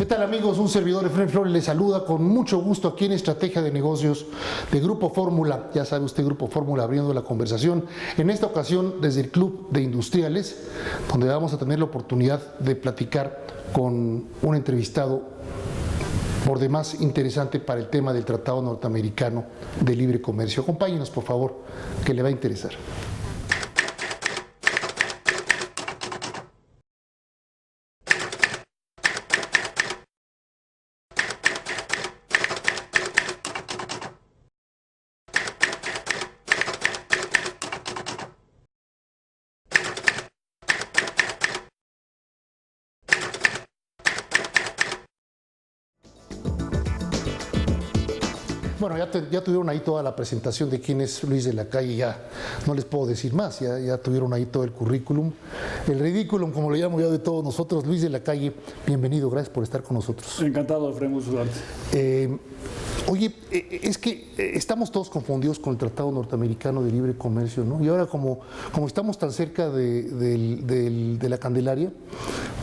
¿Qué tal, amigos? Un servidor, Efraín Flores, les saluda con mucho gusto aquí en Estrategia de Negocios de Grupo Fórmula. Ya sabe usted, Grupo Fórmula abriendo la conversación. En esta ocasión desde el Club de Industriales, donde vamos a tener la oportunidad de platicar con un entrevistado por demás interesante para el tema del Tratado Norteamericano de Libre Comercio. Acompáñenos, por favor, que le va a interesar. Bueno, ya tuvieron ahí toda la presentación de quién es Luis de la Calle, ya no les puedo decir más, ya tuvieron ahí todo el currículum, el ridículum, como lo llamo yo de todos nosotros. Luis de la Calle, bienvenido, gracias por estar con nosotros. Encantado, Efraín, saludarte. Oye, es que estamos todos confundidos con el Tratado Norteamericano de Libre Comercio, ¿no? Y ahora como estamos tan cerca de la Candelaria,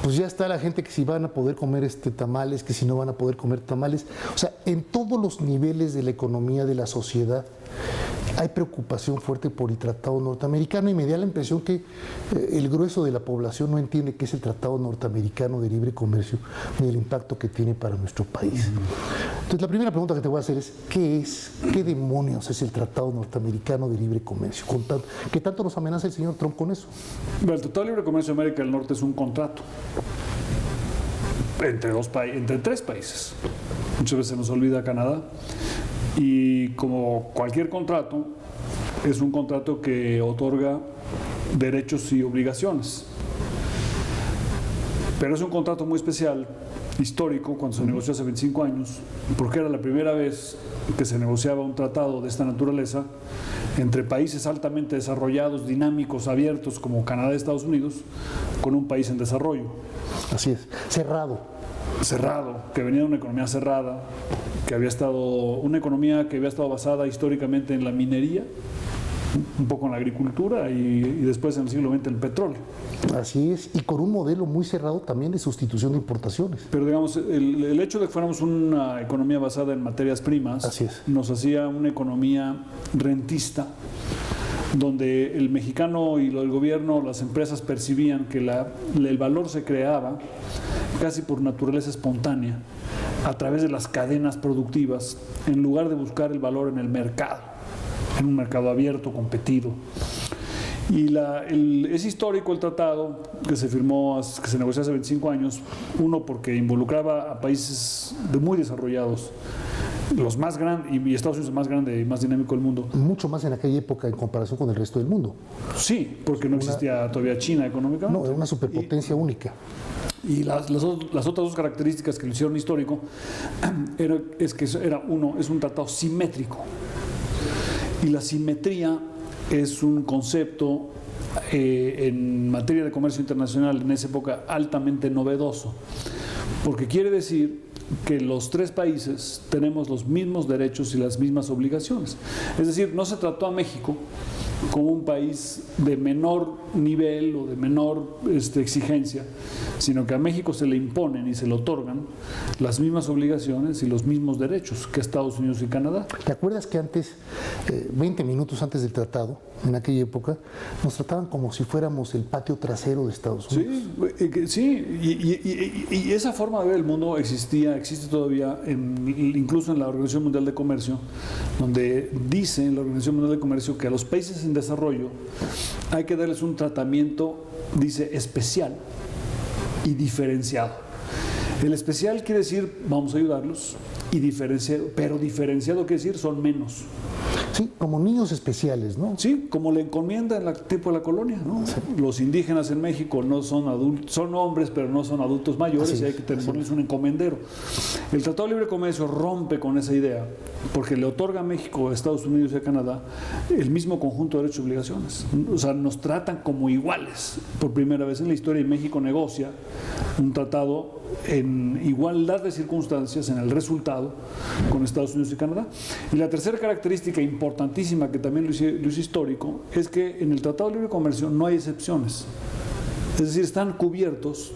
pues ya está la gente que si van a poder comer tamales, que si no van a poder comer tamales. O sea, en todos los niveles de la economía, de la sociedad, hay preocupación fuerte por el Tratado Norteamericano y me da la impresión que el grueso de la población no entiende qué es el Tratado Norteamericano de Libre Comercio ni el impacto que tiene para nuestro país. Entonces, la primera pregunta que te voy a hacer es, ¿qué demonios es el Tratado Norteamericano de Libre Comercio? ¿Qué tanto nos amenaza el señor Trump con eso? Bueno, el Tratado de Libre Comercio de América del Norte es un contrato entre tres países. Muchas veces se nos olvida Canadá. Y como cualquier contrato, es un contrato que otorga derechos y obligaciones. Pero es un contrato muy especial, histórico, cuando se negoció hace 25 años, porque era la primera vez que se negociaba un tratado de esta naturaleza entre países altamente desarrollados, dinámicos, abiertos, como Canadá y Estados Unidos, con un país en desarrollo. Así es, cerrado, que venía de una economía cerrada, una economía que había estado basada históricamente en la minería, un poco en la agricultura y después en el siglo XX en el petróleo. Así es, y con un modelo muy cerrado también de sustitución de importaciones. Pero digamos, el hecho de que fuéramos una economía basada en materias primas, así es, nos hacía una economía rentista, donde el mexicano y el gobierno, las empresas percibían que el valor se creaba casi por naturaleza espontánea, a través de las cadenas productivas, en lugar de buscar el valor en el mercado, en un mercado abierto, competido. Y es histórico el tratado que se firmó, que se negoció hace 25 años, uno porque involucraba a países muy desarrollados, los más grandes, y Estados Unidos es el más grande y más dinámico del mundo. Mucho más en aquella época en comparación con el resto del mundo. Sí, porque no existía todavía China económicamente. No, era una superpotencia única. Y las otras dos características que lo hicieron histórico es un tratado simétrico. Y la simetría es un concepto en materia de comercio internacional en esa época altamente novedoso, porque quiere decir que los tres países tenemos los mismos derechos y las mismas obligaciones. Es decir, no se trató a México como un país de menor nivel o de menor exigencia, sino que a México se le imponen y se le otorgan las mismas obligaciones y los mismos derechos que a Estados Unidos y Canadá. ¿Te acuerdas que antes, 20 minutos antes del tratado, en aquella época, nos trataban como si fuéramos el patio trasero de Estados Unidos? Sí, y esa forma de ver el mundo existe todavía, incluso en la Organización Mundial de Comercio, donde dice la Organización Mundial de Comercio que a los países en desarrollo hay que darles un tratamiento, dice, especial y diferenciado. El especial quiere decir vamos a ayudarlos, y diferenciado, pero diferenciado quiere decir son menos. Sí, como niños especiales, ¿no? Sí, como le encomienda en el tiempo de la colonia, ¿no? Sí. Los indígenas en México no son adultos, son hombres, pero no son adultos mayores, y hay que ponerles un encomendero. El Tratado de Libre Comercio rompe con esa idea, porque le otorga a México, a Estados Unidos y a Canadá el mismo conjunto de derechos y obligaciones. O sea, nos tratan como iguales. Por primera vez en la historia, y México negocia un tratado en igualdad de circunstancias en el resultado con Estados Unidos y Canadá. Y la tercera característica importantísima que también lo hizo histórico es que en el Tratado de Libre Comercio no hay excepciones. Es decir, están cubiertos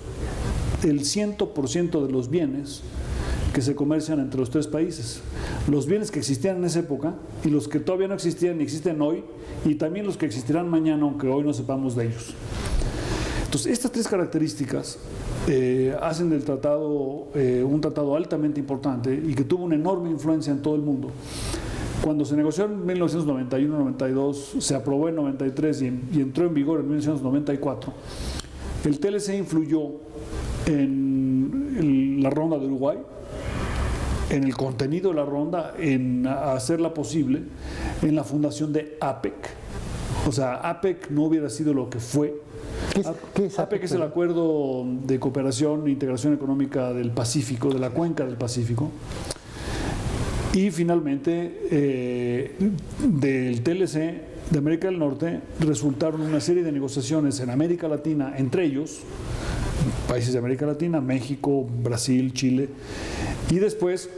el 100% de los bienes que se comercian entre los tres países. Los bienes que existían en esa época y los que todavía no existían y existen hoy, y también los que existirán mañana, aunque hoy no sepamos de ellos. Entonces, estas tres características hacen del tratado un tratado altamente importante y que tuvo una enorme influencia en todo el mundo. Cuando se negoció en 1991-92, se aprobó en 93 y entró en vigor en 1994, el TLC influyó en la ronda de Uruguay, en el contenido de la ronda, en hacerla posible, en la fundación de APEC. O sea, APEC no hubiera sido lo que fue. ¿Qué es APEC? APEC es el Acuerdo de Cooperación e Integración Económica del Pacífico, de la Cuenca del Pacífico. Y finalmente, del TLC de América del Norte resultaron una serie de negociaciones en América Latina, entre ellos países de América Latina, México, Brasil, Chile, y después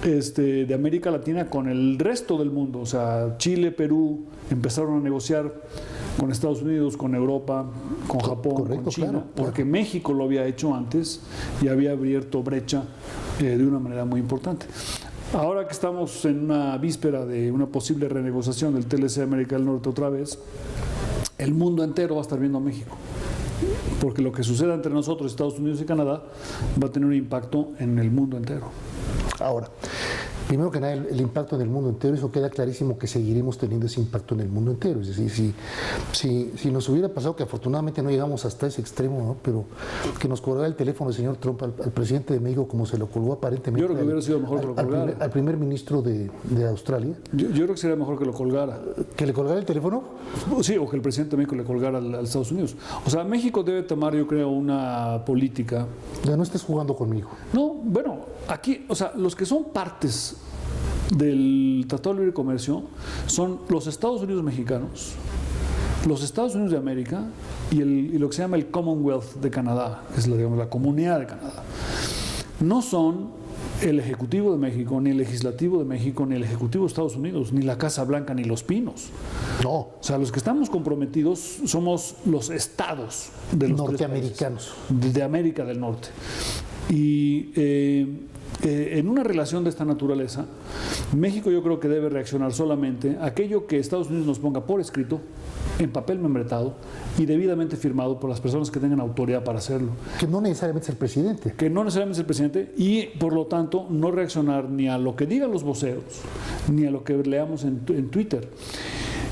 de América Latina con el resto del mundo. O sea, Chile, Perú empezaron a negociar con Estados Unidos, con Europa, con Japón, correcto, con China, claro, porque México lo había hecho antes y había abierto brecha de una manera muy importante. Ahora que estamos en una víspera de una posible renegociación del TLC de América del Norte otra vez, el mundo entero va a estar viendo a México, porque lo que suceda entre nosotros, Estados Unidos y Canadá, va a tener un impacto en el mundo entero. Ahora, primero que nada, el impacto en el mundo entero, eso queda clarísimo que seguiremos teniendo ese impacto en el mundo entero. Es decir, si nos hubiera pasado, que afortunadamente no llegamos hasta ese extremo, ¿no? Pero que nos colgara el teléfono el señor Trump al presidente de México, como se lo colgó aparentemente. Yo creo que hubiera sido mejor que lo colgara. Al primer ministro de Australia. Yo creo que sería mejor que lo colgara. ¿Que le colgara el teléfono? Sí, o que el presidente de México le colgara a Estados Unidos. O sea, México debe tomar, yo creo, una política. Ya no estés jugando conmigo. No, bueno, aquí, o sea, los que son partes del Tratado de Libre Comercio son los Estados Unidos mexicanos, los Estados Unidos de América y lo que se llama el Commonwealth de Canadá, que es la Comunidad de Canadá. No son el Ejecutivo de México, ni el Legislativo de México, ni el Ejecutivo de Estados Unidos, ni la Casa Blanca, ni los Pinos. No. O sea, los que estamos comprometidos somos los estados de los norteamericanos de América del Norte. Y en una relación de esta naturaleza, México yo creo que debe reaccionar solamente a aquello que Estados Unidos nos ponga por escrito, en papel membretado y debidamente firmado por las personas que tengan autoridad para hacerlo. Que no necesariamente es el presidente. Que no necesariamente es el presidente y, por lo tanto, no reaccionar ni a lo que digan los voceros, ni a lo que leamos en Twitter.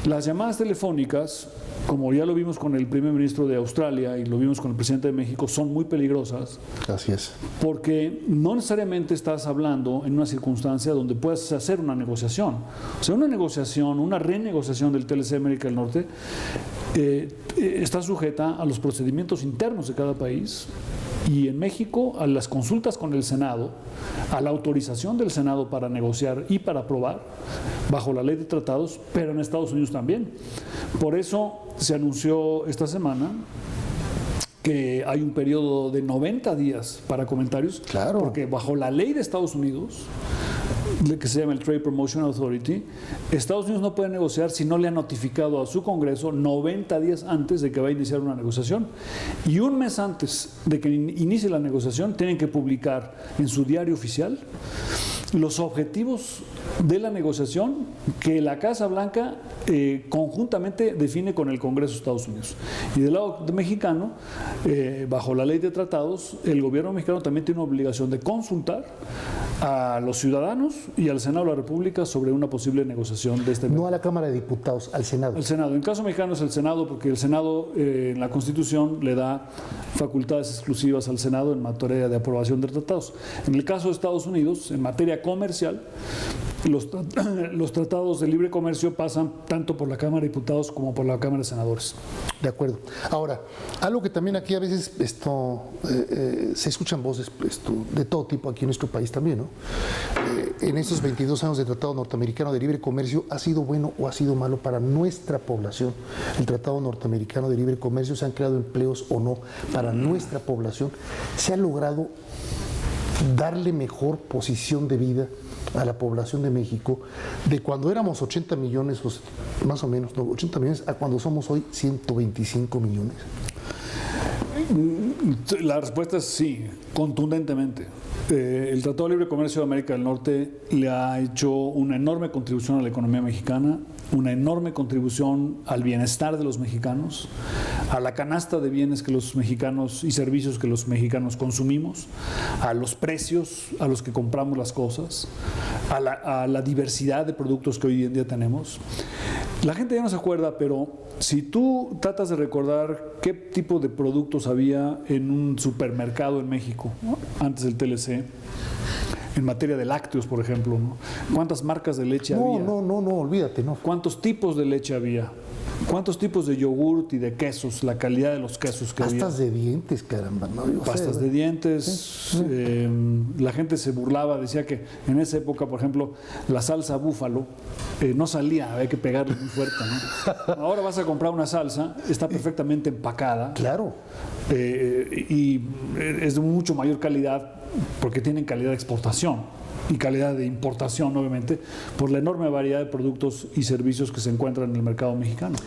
Las llamadas telefónicas, como ya lo vimos con el primer ministro de Australia y lo vimos con el presidente de México, son muy peligrosas. Así es. Porque no necesariamente estás hablando en una circunstancia donde puedas hacer una negociación. O sea, una negociación, una renegociación del TLC de América del Norte está sujeta a los procedimientos internos de cada país. Y en México, a las consultas con el Senado, a la autorización del Senado para negociar y para aprobar, bajo la ley de tratados, pero en Estados Unidos también. Por eso se anunció esta semana que hay un periodo de 90 días para comentarios, claro, porque bajo la ley de Estados Unidos, que se llama el Trade Promotion Authority, Estados Unidos no puede negociar si no le ha notificado a su Congreso 90 días antes de que va a iniciar una negociación. Y un mes antes de que inicie la negociación, tienen que publicar en su diario oficial los objetivos de la negociación que la Casa Blanca conjuntamente define con el Congreso de Estados Unidos. Y del lado mexicano, bajo la ley de tratados, el gobierno mexicano también tiene una obligación de consultar a los ciudadanos y al Senado de la República sobre una posible negociación de este. No a la Cámara de Diputados, al Senado. Al Senado. En caso mexicano es el Senado, porque el Senado en la Constitución le da facultades exclusivas al Senado en materia de aprobación de tratados. En el caso de Estados Unidos, en materia comercial, los tratados de libre comercio pasan tanto por la Cámara de Diputados como por la Cámara de Senadores. De acuerdo. Ahora, algo que también aquí a veces se escuchan voces de todo tipo aquí en nuestro país también, ¿no? En estos 22 años de Tratado Norteamericano de Libre Comercio, ¿ha sido bueno o ha sido malo para nuestra población el Tratado Norteamericano de Libre Comercio? ¿Se han creado empleos o no para nuestra población? ¿Se ha logrado darle mejor posición de vida a la población de México de cuando éramos 80 millones, más o menos, 80 millones, a cuando somos hoy 125 millones? La respuesta es sí, contundentemente. El Tratado de Libre Comercio de América del Norte le ha hecho una enorme contribución a la economía mexicana, una enorme contribución al bienestar de los mexicanos, a la canasta de bienes que los mexicanos y servicios que los mexicanos consumimos, a los precios a los que compramos las cosas, a la diversidad de productos que hoy en día tenemos. La gente ya no se acuerda, pero si tú tratas de recordar qué tipo de productos había en un supermercado en México, ¿no?, antes del TLC, en materia de lácteos, por ejemplo, ¿no?, ¿cuántas marcas de leche había? No, olvídate, no. ¿Cuántos tipos de leche había? ¿Cuántos tipos de yogurt y de quesos? La calidad de los quesos que había. Pastas de dientes, caramba. No, Pastas de dientes. La gente se burlaba, decía que en esa época, por ejemplo, la salsa búfalo no salía, había que pegarle muy fuerte, ¿no? Ahora vas a comprar una salsa, está perfectamente empacada. Claro. Y es de mucho mayor calidad porque tienen calidad de exportación y calidad de importación, obviamente, por la enorme variedad de productos y servicios que se encuentran en el mercado mexicano.